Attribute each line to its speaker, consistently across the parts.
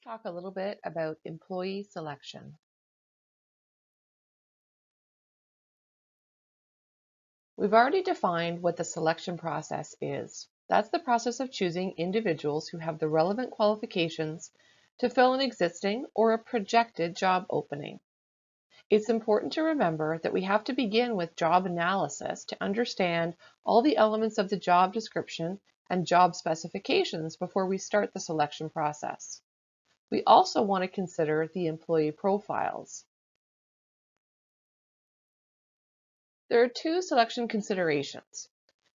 Speaker 1: talk a little bit about employee selection. We've already defined what the selection process is. That's the process of choosing individuals who have the relevant qualifications to fill an existing or a projected job opening. It's important to remember that we have to begin with job analysis to understand all the elements of the job description and job specifications before we start the selection process. We also want to consider the employee profiles. There are two selection considerations.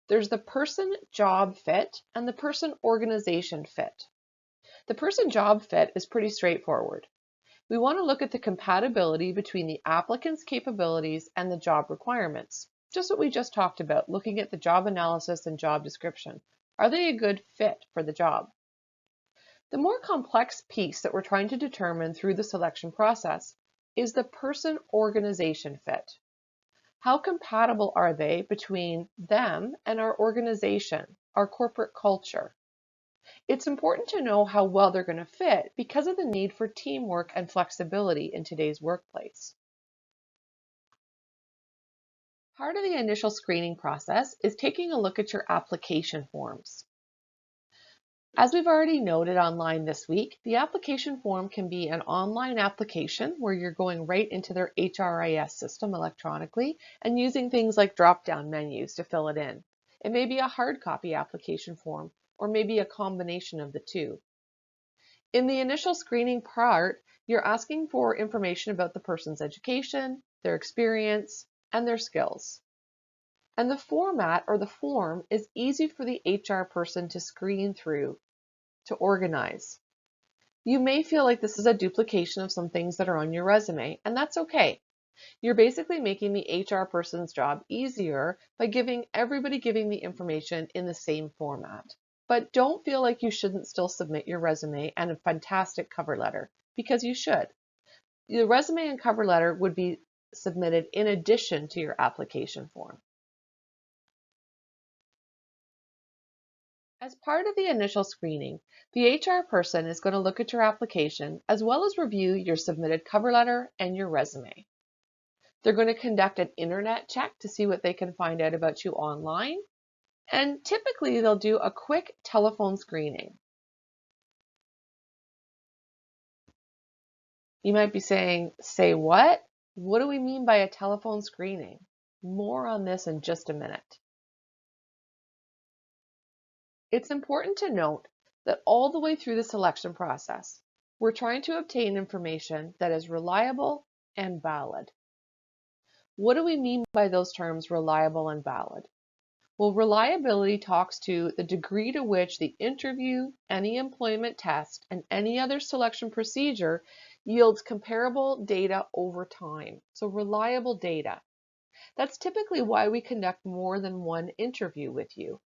Speaker 1: There's the person-job fit and the person-organization fit. The person-job fit is pretty straightforward. We want to look at the compatibility between the applicant's capabilities and the job requirements. Just what we just talked about, looking at the job analysis and job description. Are they a good fit for the job? The more complex piece that we're trying to determine through the selection process is the person-organization fit. How compatible are they between them and our organization, our corporate culture? It's important to know how well they're going to fit because of the need for teamwork and flexibility in today's workplace. Part of the initial screening process is taking a look at your application forms. As we've already noted online this week, the application form can be an online application where you're going right into their HRIS system electronically and using things like drop-down menus to fill it in. It may be a hard copy application form or maybe a combination of the two. In the initial screening part, you're asking for information about the person's education, their experience, and their skills. And the format or the form is easy for the HR person to screen through, to organize. You may feel like this is a duplication of some things that are on your resume, and that's okay. You're basically making the HR person's job easier by giving the information in the same format. But don't feel like you shouldn't still submit your resume and a fantastic cover letter, because you should. The resume and cover letter would be submitted in addition to your application form. As part of the initial screening, the HR person is going to look at your application as well as review your submitted cover letter and your resume. They're going to conduct an internet check to see what they can find out about you online, and typically they'll do a quick telephone screening. You might be saying, say what? What do we mean by a telephone screening? More on this in just a minute. It's important to note that all the way through the selection process, we're trying to obtain information that is reliable and valid. What do we mean by those terms, reliable and valid? Well, reliability talks to the degree to which the interview, any employment test, and any other selection procedure yields comparable data over time. So reliable data. That's typically why we conduct more than one interview with you.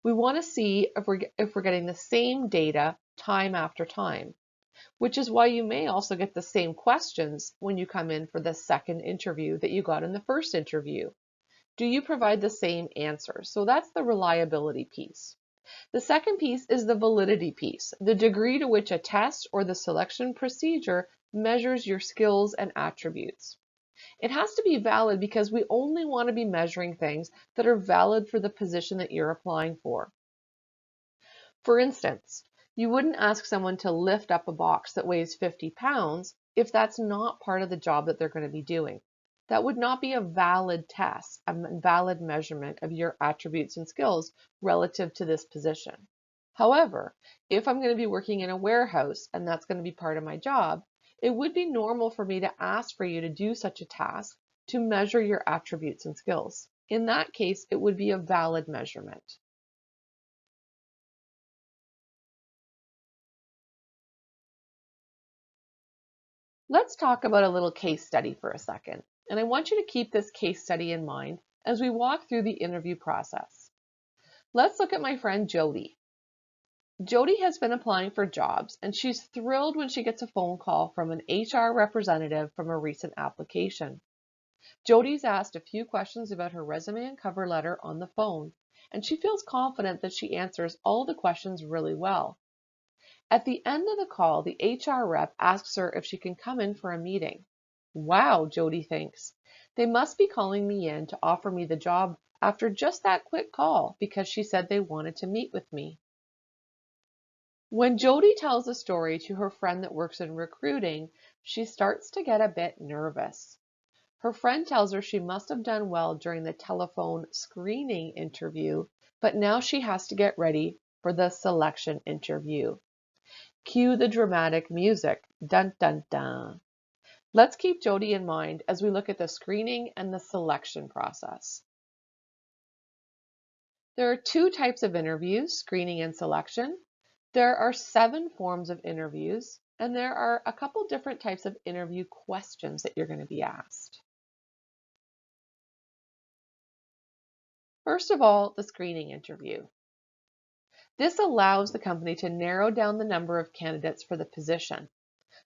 Speaker 1: We want to see if we're getting the same data time after time, which is why you may also get the same questions when you come in for the second interview that you got in the first interview. Do you provide the same answers? So that's the reliability piece. The second piece is the validity piece, the degree to which a test or the selection procedure measures your skills and attributes. It has to be valid because we only want to be measuring things that are valid for the position that you're applying for. For instance, you wouldn't ask someone to lift up a box that weighs 50 pounds if that's not part of the job that they're going to be doing. That would not be a valid test, a valid measurement of your attributes and skills relative to this position. However, if I'm going to be working in a warehouse and that's going to be part of my job, it would be normal for me to ask for you to do such a task to measure your attributes and skills. In that case, it would be a valid measurement. Let's talk about a little case study for a second. And I want you to keep this case study in mind as we walk through the interview process. Let's look at my friend Jody. Jody has been applying for jobs and she's thrilled when she gets a phone call from an HR representative from a recent application. Jody's asked a few questions about her resume and cover letter on the phone, and she feels confident that she answers all the questions really well. At the end of the call, the HR rep asks her if she can come in for a meeting. Wow, Jody thinks. They must be calling me in to offer me the job after just that quick call because she said they wanted to meet with me. When Jody tells the story to her friend that works in recruiting, she starts to get a bit nervous. Her friend tells her she must have done well during the telephone screening interview, but now she has to get ready for the selection interview. Cue the dramatic music. Dun dun dun. Let's keep Jody in mind as we look at the screening and the selection process. There are two types of interviews, screening and selection. There are 7 forms of interviews, and there are a couple different types of interview questions that you're going to be asked. First of all, the screening interview. This allows the company to narrow down the number of candidates for the position.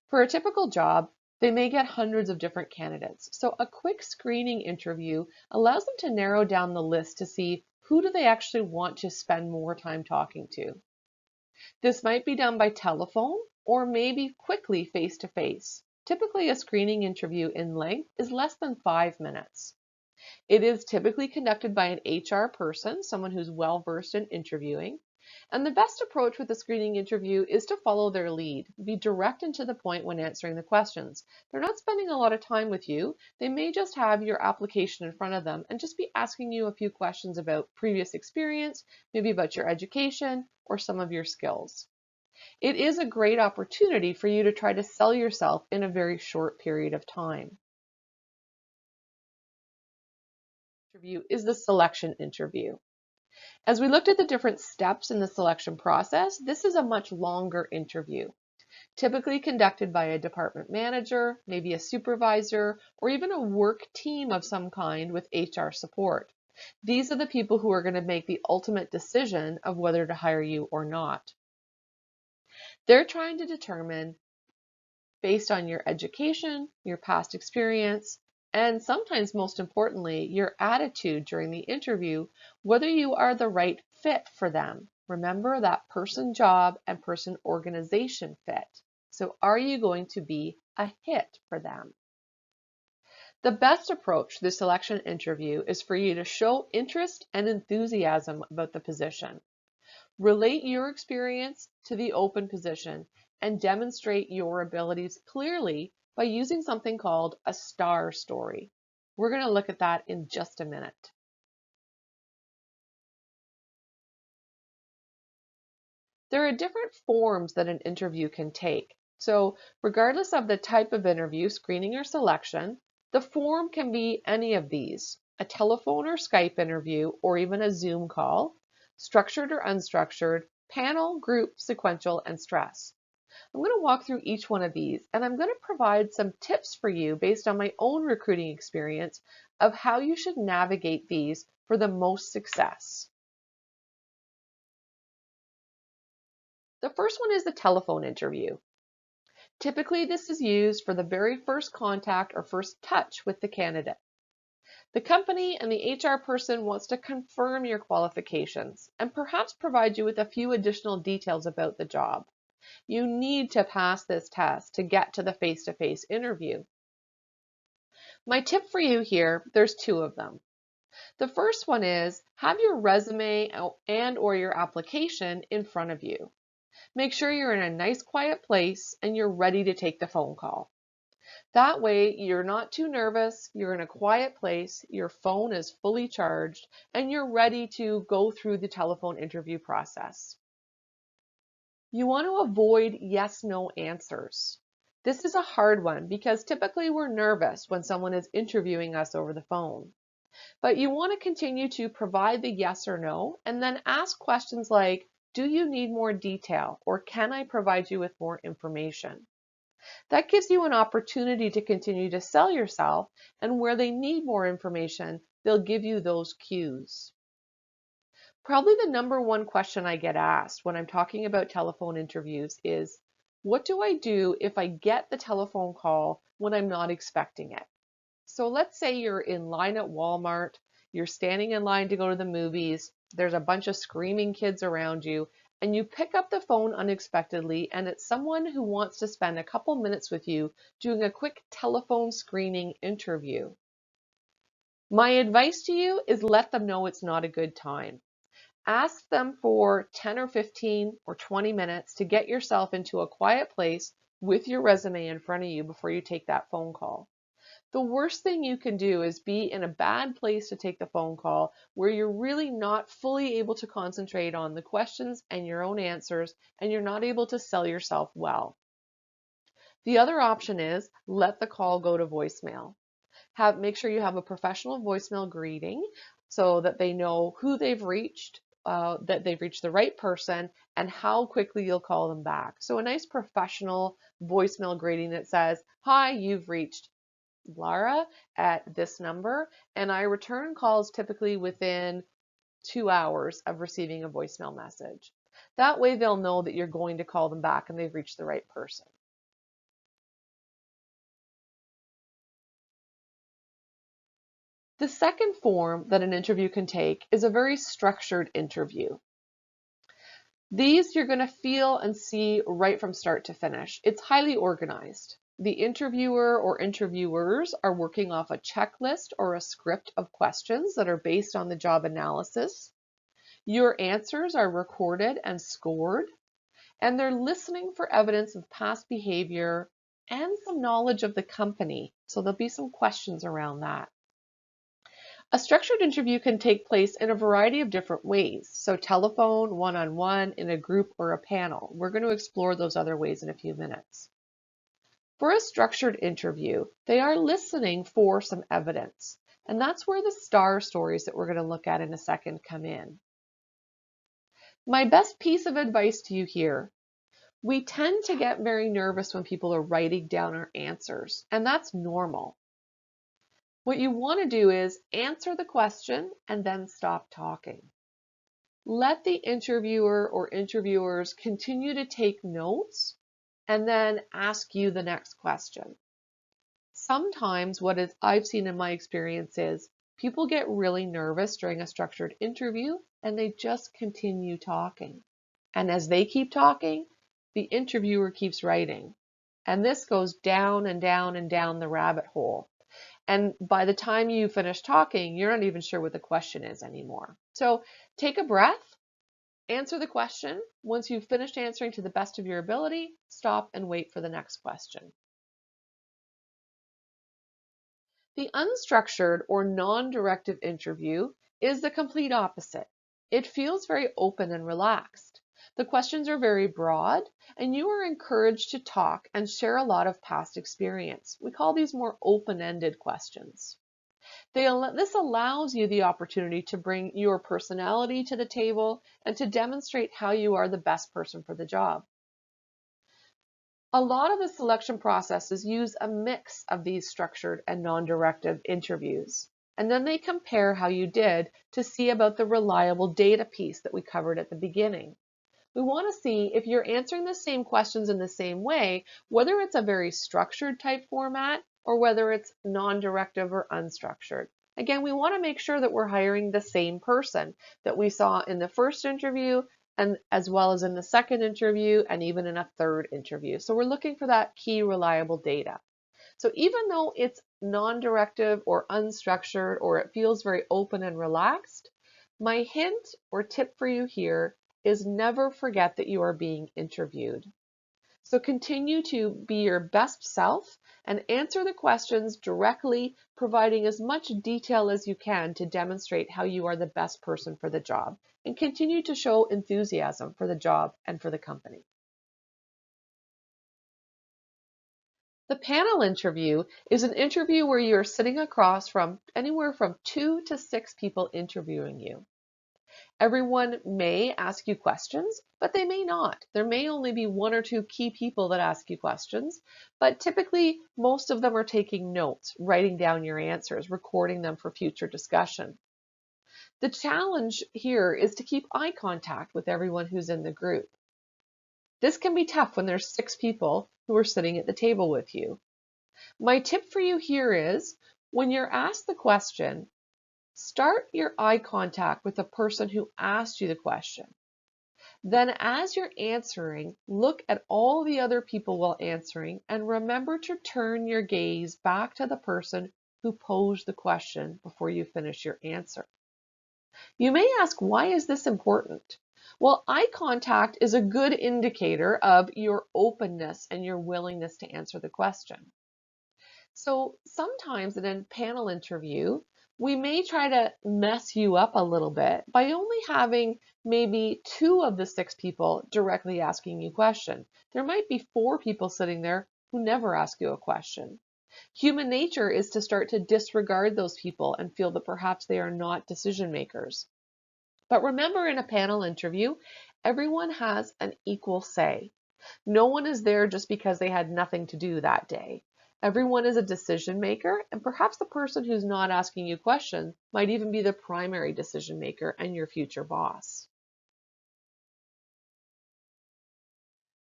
Speaker 1: For a typical job, they may get hundreds of different candidates, so a quick screening interview allows them to narrow down the list to see who do they actually want to spend more time talking to. This might be done by telephone or maybe quickly face-to-face. Typically, a screening interview in length is less than 5 minutes. It is typically conducted by an HR person, someone who's well-versed in interviewing. And the best approach with a screening interview is to follow their lead. Be direct and to the point when answering the questions. They're not spending a lot of time with you. They may just have your application in front of them and just be asking you a few questions about previous experience, maybe about your education or some of your skills. It is a great opportunity for you to try to sell yourself in a very short period of time. Interview is the selection interview. As we looked at the different steps in the selection process, this is a much longer interview, typically conducted by a department manager, maybe a supervisor, or even a work team of some kind with HR support. These are the people who are going to make the ultimate decision of whether to hire you or not. They're trying to determine, based on your education, your past experience, and sometimes most importantly, your attitude during the interview, whether you are the right fit for them. Remember that person job and person organization fit. So are you going to be a hit for them? The best approach to the selection interview is for you to show interest and enthusiasm about the position. Relate your experience to the open position and demonstrate your abilities clearly by using something called a STAR story. We're going to look at that in just a minute. There are different forms that an interview can take. So regardless of the type of interview, screening or selection, the form can be any of these: a telephone or Skype interview, or even a Zoom call, structured or unstructured, panel, group, sequential, and stress. I'm going to walk through each one of these, and I'm going to provide some tips for you based on my own recruiting experience of how you should navigate these for the most success. The first one is the telephone interview. Typically, this is used for the very first contact or first touch with the candidate. The company and the HR person wants to confirm your qualifications and perhaps provide you with a few additional details about the job. You need to pass this test to get to the face-to-face interview. My tip for you here, there's 2 of them. The first one is have your resume and or your application in front of you. Make sure you're in a nice quiet place and you're ready to take the phone call. That way you're not too nervous, you're in a quiet place, your phone is fully charged, and you're ready to go through the telephone interview process. You want to avoid yes/no answers. This is a hard one because typically we're nervous when someone is interviewing us over the phone. But you want to continue to provide the yes or no and then ask questions like, do you need more detail, or can I provide you with more information? That gives you an opportunity to continue to sell yourself, and where they need more information, they'll give you those cues. Probably the number one question I get asked when I'm talking about telephone interviews is, what do I do if I get the telephone call when I'm not expecting it? So let's say you're in line at Walmart, you're standing in line to go to the movies, there's a bunch of screaming kids around you, and you pick up the phone unexpectedly and it's someone who wants to spend a couple minutes with you doing a quick telephone screening interview. My advice to you is let them know it's not a good time. Ask them for 10 or 15 or 20 minutes to get yourself into a quiet place with your resume in front of you before you take that phone call. The worst thing you can do is be in a bad place to take the phone call where you're really not fully able to concentrate on the questions and your own answers, and you're not able to sell yourself well. The other option is let the call go to voicemail. Make sure you have a professional voicemail greeting so that they know who they've reached, that they've reached the right person, and how quickly you'll call them back. So a nice professional voicemail greeting that says, "Hi, you've reached Lara at this number, and I return calls typically within 2 hours of receiving a voicemail message." That way they'll know that you're going to call them back and they've reached the right person. The second form that an interview can take is a very structured interview. These you're going to feel and see right from start to finish. It's highly organized. The interviewer or interviewers are working off a checklist or a script of questions that are based on the job analysis. Your answers are recorded and scored, and they're listening for evidence of past behavior and some knowledge of the company. So there'll be some questions around that. A structured interview can take place in a variety of different ways. So telephone, one-on-one, in a group, or a panel. We're going to explore those other ways in a few minutes. For a structured interview, they are listening for some evidence. And that's where the STAR stories that we're going to look at in a second come in. My best piece of advice to you here: we tend to get very nervous when people are writing down our answers, and that's normal. What you want to do is answer the question and then stop talking. Let the interviewer or interviewers continue to take notes and then ask you the next question. Sometimes I've seen in my experience is people get really nervous during a structured interview and they just continue talking. And as they keep talking, the interviewer keeps writing. And this goes down and down and down the rabbit hole. And by the time you finish talking, you're not even sure what the question is anymore. So take a breath, answer the question. Once you've finished answering to the best of your ability, stop and wait for the next question. The unstructured or non-directive interview is the complete opposite. It feels very open and relaxed. The questions are very broad, and you are encouraged to talk and share a lot of past experience. We call these more open-ended questions. This allows you the opportunity to bring your personality to the table and to demonstrate how you are the best person for the job. A lot of the selection processes use a mix of these structured and non-directive interviews, and then they compare how you did to see about the reliable data piece that we covered at the beginning. We want to see if you're answering the same questions in the same way, whether it's a very structured type format or whether it's non-directive or unstructured. Again, we want to make sure that we're hiring the same person that we saw in the first interview, and as well as in the second interview and even in a third interview. So we're looking for that key reliable data. So even though it's non-directive or unstructured, or it feels very open and relaxed, my hint or tip for you here is never forget that you are being interviewed. So continue to be your best self and answer the questions directly, providing as much detail as you can to demonstrate how you are the best person for the job, and continue to show enthusiasm for the job and for the company. The panel interview is an interview where you're sitting across from anywhere from 2 to 6 people interviewing you. Everyone may ask you questions, but they may not. There may only be 1 or 2 key people that ask you questions, but typically most of them are taking notes, writing down your answers, recording them for future discussion. The challenge here is to keep eye contact with everyone who's in the group. This can be tough when there's 6 people who are sitting at the table with you. My tip for you here is, when you're asked the question, start your eye contact with the person who asked you the question. Then as you're answering, look at all the other people while answering and remember to turn your gaze back to the person who posed the question before you finish your answer. You may ask, why is this important? Well, eye contact is a good indicator of your openness and your willingness to answer the question. So sometimes in a panel interview, we may try to mess you up a little bit by only having maybe 2 of the 6 people directly asking you a question. There might be 4 people sitting there who never ask you a question. Human nature is to start to disregard those people and feel that perhaps they are not decision makers. But remember, in a panel interview, everyone has an equal say. No one is there just because they had nothing to do that day. Everyone is a decision maker, and perhaps the person who's not asking you questions might even be the primary decision maker and your future boss.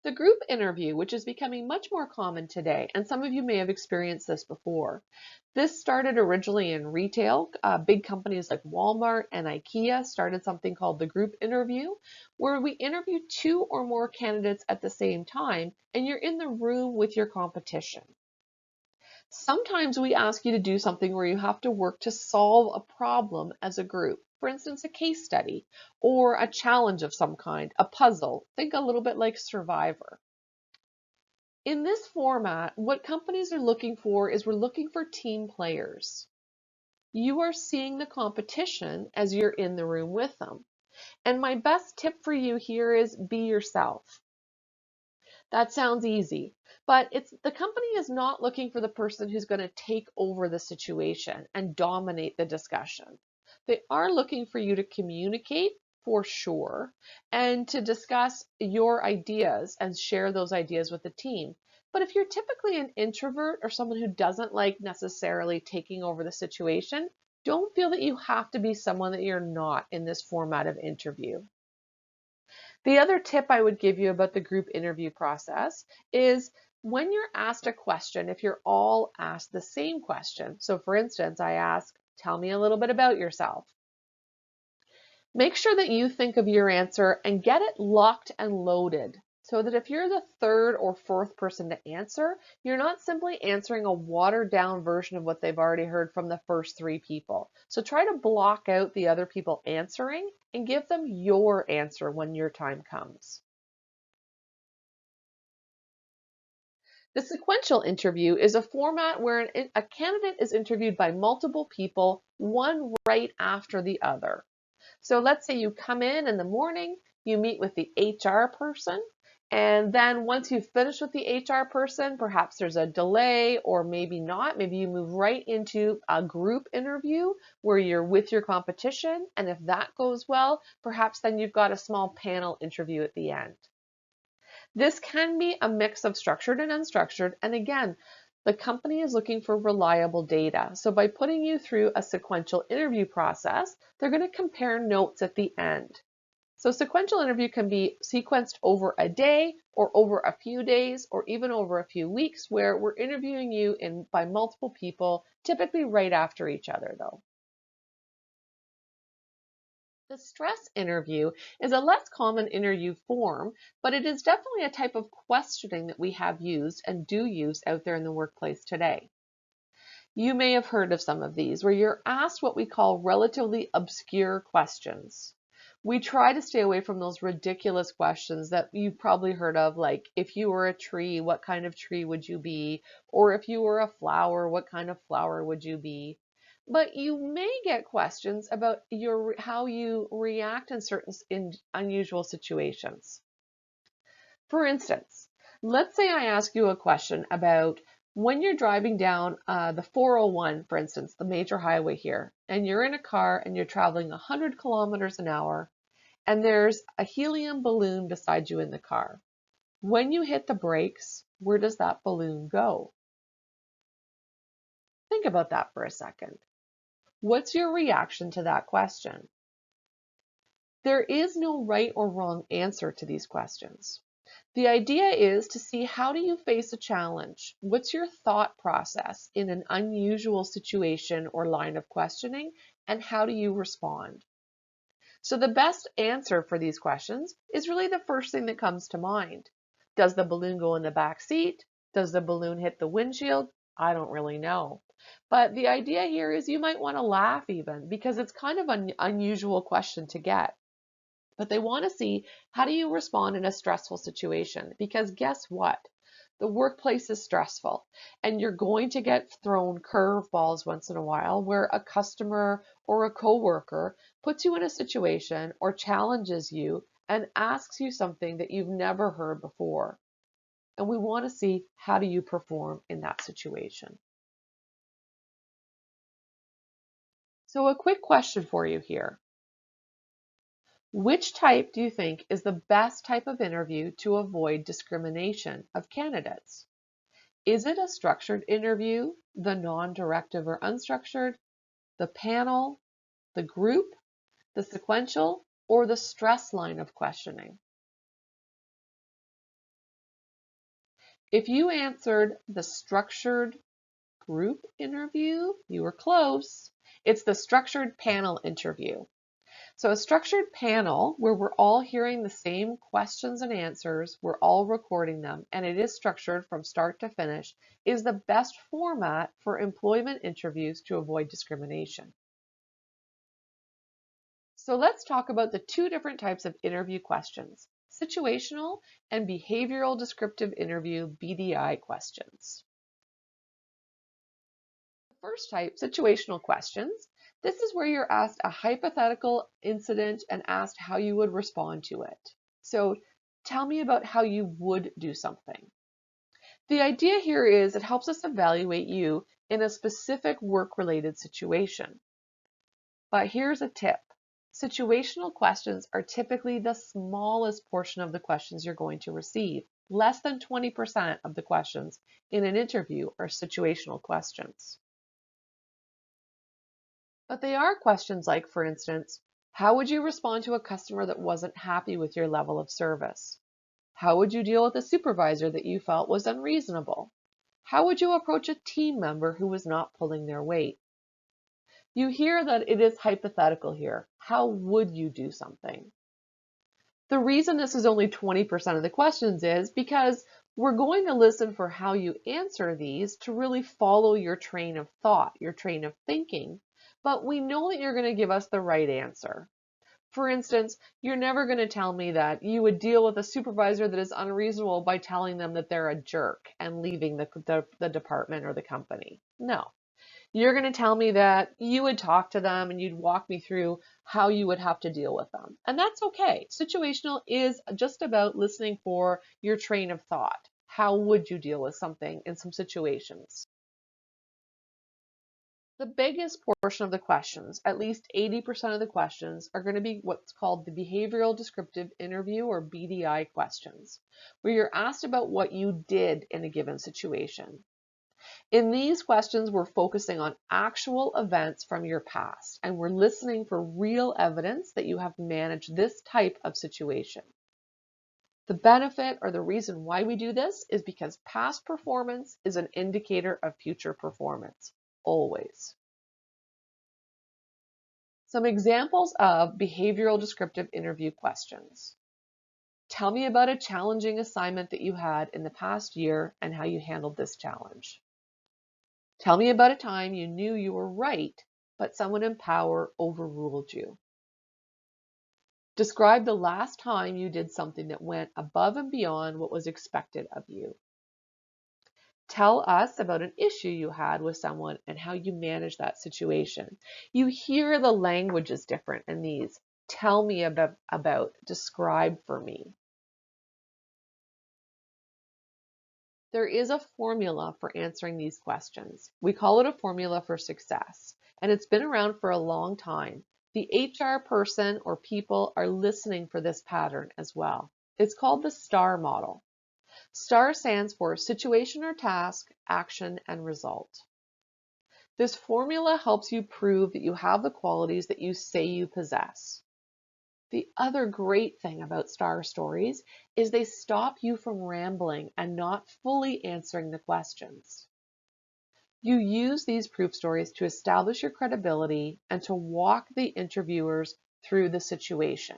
Speaker 1: The group interview, which is becoming much more common today, and some of you may have experienced this before. This started originally in retail. Big companies like Walmart and IKEA started something called the group interview, where we interview 2 or more candidates at the same time, and you're in the room with your competition. Sometimes we ask you to do something where you have to work to solve a problem as a group. For instance, a case study or a challenge of some kind, a puzzle. Think a little bit like Survivor. In this format, what companies are looking for is we're looking for team players. You are seeing the competition as you're in the room with them. And my best tip for you here is be yourself. That sounds easy, but the company is not looking for the person who's going to take over the situation and dominate the discussion. They are looking for you to communicate for sure and to discuss your ideas and share those ideas with the team. But if you're typically an introvert or someone who doesn't like necessarily taking over the situation, don't feel that you have to be someone that you're not in this format of interview. The other tip I would give you about the group interview process is when you're asked a question, if you're all asked the same question. So for instance, I ask, tell me a little bit about yourself. Make sure that you think of your answer and get it locked and loaded so that if you're the 3rd or 4th person to answer, you're not simply answering a watered down version of what they've already heard from the first 3 people. So try to block out the other people answering and give them your answer when your time comes. The sequential interview is a format where a candidate is interviewed by multiple people, one right after the other. So let's say you come in the morning, you meet with the HR person, and then once you've finished with the HR person, perhaps there's a delay or maybe not. Maybe you move right into a group interview where you're with your competition. And if that goes well, perhaps then you've got a small panel interview at the end. This can be a mix of structured and unstructured. And again, the company is looking for reliable data. So by putting you through a sequential interview process, they're going to compare notes at the end. So sequential interview can be sequenced over a day or over a few days or even over a few weeks, where we're interviewing you by multiple people, typically right after each other though. The stress interview is a less common interview form, but it is definitely a type of questioning that we have used and do use out there in the workplace today. You may have heard of some of these, where you're asked what we call relatively obscure questions. We try to stay away from those ridiculous questions that you've probably heard of, like if you were a tree, what kind of tree would you be? Or if you were a flower, what kind of flower would you be? But you may get questions about how you react in certain unusual situations. For instance, let's say I ask you a question about when you're driving down the 401, for instance, the major highway here, and you're in a car and you're traveling 100 kilometers an hour, and there's a helium balloon beside you in the car. When you hit the brakes, where does that balloon go? Think about that for a second. What's your reaction to that question? There is no right or wrong answer to these questions. The idea is to see, how do you face a challenge? What's your thought process in an unusual situation or line of questioning, and how do you respond? So the best answer for these questions is really the first thing that comes to mind. Does the balloon go in the back seat? Does the balloon hit the windshield? I don't really know. But the idea here is you might want to laugh even because it's kind of an unusual question to get. But they want to see, how do you respond in a stressful situation? Because guess what? The workplace is stressful and you're going to get thrown curveballs once in a while where a customer or a coworker puts you in a situation or challenges you and asks you something that you've never heard before. And we want to see, how do you perform in that situation? So a quick question for you here. Which type do you think is the best type of interview to avoid discrimination of candidates? Is it a structured interview, the non-directive or unstructured, the panel, the group, the sequential, or the stress line of questioning? If you answered the structured group interview, you were close. It's the structured panel interview. So a structured panel where we're all hearing the same questions and answers, we're all recording them, and it is structured from start to finish, is the best format for employment interviews to avoid discrimination. So let's talk about the two different types of interview questions: situational and behavioral descriptive interview, BDI questions. The first type, situational questions. This is where you're asked a hypothetical incident and asked how you would respond to it. So tell me about how you would do something. The idea here is it helps us evaluate you in a specific work-related situation. But here's a tip. Situational questions are typically the smallest portion of the questions you're going to receive. Less than 20% of the questions in an interview are situational questions. But they are questions like, for instance, how would you respond to a customer that wasn't happy with your level of service? How would you deal with a supervisor that you felt was unreasonable? How would you approach a team member who was not pulling their weight? You hear that it is hypothetical here. How would you do something? The reason this is only 20% of the questions is because we're going to listen for how you answer these to really follow your train of thought, your train of thinking. But we know that you're going to give us the right answer. For instance, you're never going to tell me that you would deal with a supervisor that is unreasonable by telling them that they're a jerk and leaving the department or the company. No. You're going to tell me that you would talk to them and you'd walk me through how you would have to deal with them. And that's okay. Situational is just about listening for your train of thought. How would you deal with something in some situations? The biggest portion of the questions, at least 80% of the questions, are going to be what's called the behavioral descriptive interview or BDI questions, where you're asked about what you did in a given situation. In these questions, we're focusing on actual events from your past, and we're listening for real evidence that you have managed this type of situation. The benefit or the reason why we do this is because past performance is an indicator of future performance, always. Some examples of behavioral descriptive interview questions. Tell me about a challenging assignment that you had in the past year and how you handled this challenge. Tell me about a time you knew you were right, but someone in power overruled you. Describe the last time you did something that went above and beyond what was expected of you. Tell us about an issue you had with someone and how you managed that situation. You hear the language is different in these. Tell me about, describe for me. There is a formula for answering these questions. We call it a formula for success, and it's been around for a long time. The HR person or people are listening for this pattern as well. It's called the STAR model. STAR stands for situation or task, action, and result. This formula helps you prove that you have the qualities that you say you possess. The other great thing about STAR stories is they stop you from rambling and not fully answering the questions. You use these proof stories to establish your credibility and to walk the interviewers through the situation.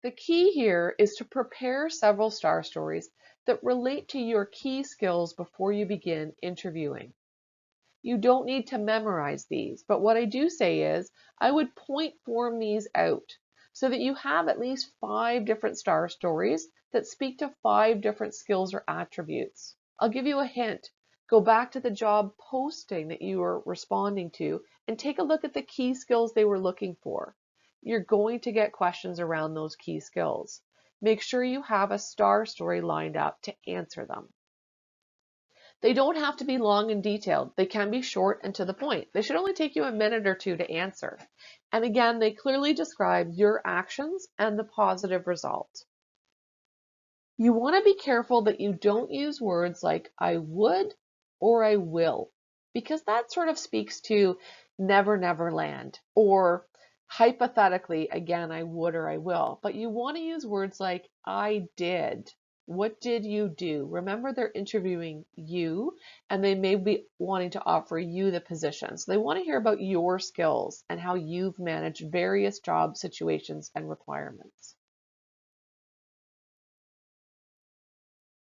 Speaker 1: The key here is to prepare several STAR stories that relate to your key skills before you begin interviewing. You don't need to memorize these, but what I do say is I would point form these out so that you have at least 5 different STAR stories that speak to 5 different skills or attributes. I'll give you a hint. Go back to the job posting that you were responding to and take a look at the key skills they were looking for. You're going to get questions around those key skills. Make sure you have a STAR story lined up to answer them. They don't have to be long and detailed. They can be short and to the point. They should only take you a minute or two to answer. And again, they clearly describe your actions and the positive result. You want to be careful that you don't use words like I would or I will, because that sort of speaks to never, never land, or hypothetically, again, I would or I will. But you want to use words like I did. What did you do? Remember, they're interviewing you and they may be wanting to offer you the position. So they want to hear about your skills and how you've managed various job situations and requirements.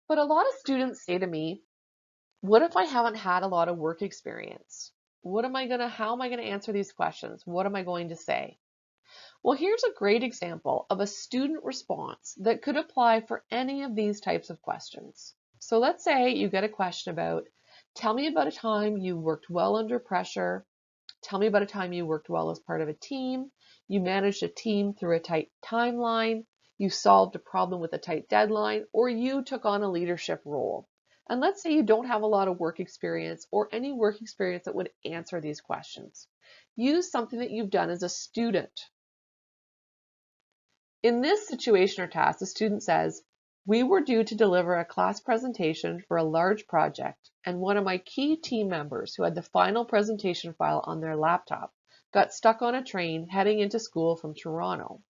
Speaker 1: But a lot of students say to me, what if I haven't had a lot of work experience? How am I going to answer these questions? What am I going to say? Well, here's a great example of a student response that could apply for any of these types of questions. So let's say you get a question about, tell me about a time you worked well under pressure. Tell me about a time you worked well as part of a team. You managed a team through a tight timeline. You solved a problem with a tight deadline, or you took on a leadership role. And let's say you don't have a lot of work experience or any work experience that would answer these questions. Use something that you've done as a student. In this situation or task, the student says, we were due to deliver a class presentation for a large project, and one of my key team members who had the final presentation file on their laptop got stuck on a train heading into school from Toronto.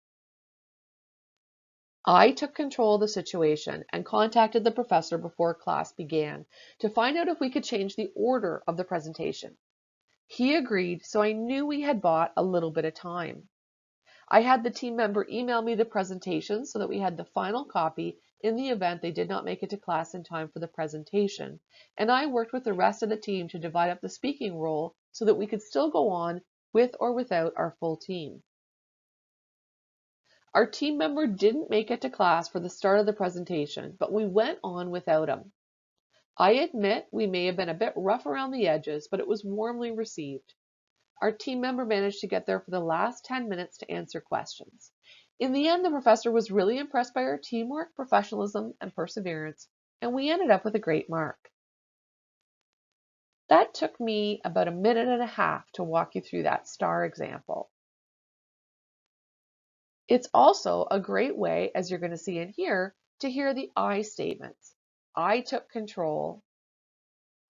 Speaker 1: I took control of the situation and contacted the professor before class began to find out if we could change the order of the presentation. He agreed, so I knew we had bought a little bit of time. I had the team member email me the presentation so that we had the final copy in the event they did not make it to class in time for the presentation, and I worked with the rest of the team to divide up the speaking role so that we could still go on with or without our full team. Our team member didn't make it to class for the start of the presentation, but we went on without him. I admit we may have been a bit rough around the edges, but it was warmly received. Our team member managed to get there for the last 10 minutes to answer questions. In the end, the professor was really impressed by our teamwork, professionalism, and perseverance, and we ended up with a great mark. That took me about a minute and a half to walk you through that STAR example. It's also a great way, as you're going to see in here, to hear the I statements. I took control.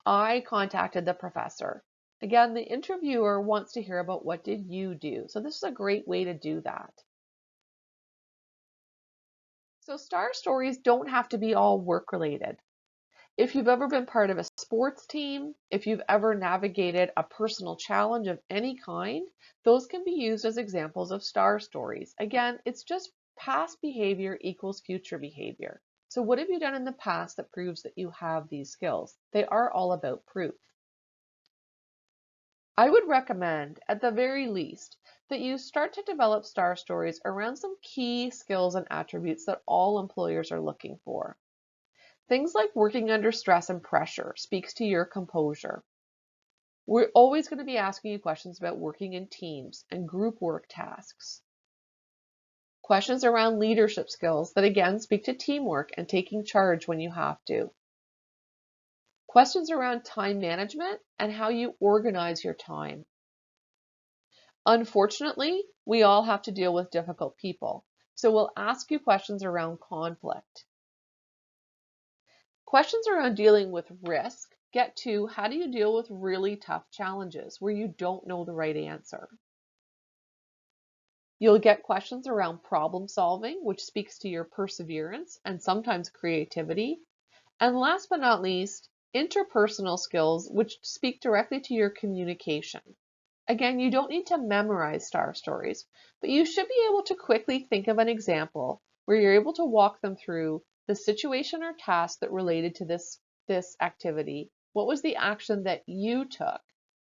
Speaker 1: I contacted the professor. Again, the interviewer wants to hear about what did you do. So this is a great way to do that. So STAR stories don't have to be all work related. If you've ever been part of a sports team, if you've ever navigated a personal challenge of any kind, those can be used as examples of STAR stories. Again, it's just past behavior equals future behavior. So what have you done in the past that proves that you have these skills? They are all about proof. I would recommend, at the very least, that you start to develop STAR stories around some key skills and attributes that all employers are looking for. Things like working under stress and pressure speaks to your composure. We're always going to be asking you questions about working in teams and group work tasks. Questions around leadership skills that again speak to teamwork and taking charge when you have to. Questions around time management and how you organize your time. Unfortunately, we all have to deal with difficult people, so we'll ask you questions around conflict. Questions around dealing with risk get to how do you deal with really tough challenges where you don't know the right answer. You'll get questions around problem solving, which speaks to your perseverance and sometimes creativity. And last but not least, interpersonal skills, which speak directly to your communication. Again, you don't need to memorize STAR stories, but you should be able to quickly think of an example where you're able to walk them through the situation or task that related to this activity. What was the action that you took?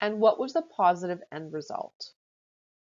Speaker 1: And what was the positive end result?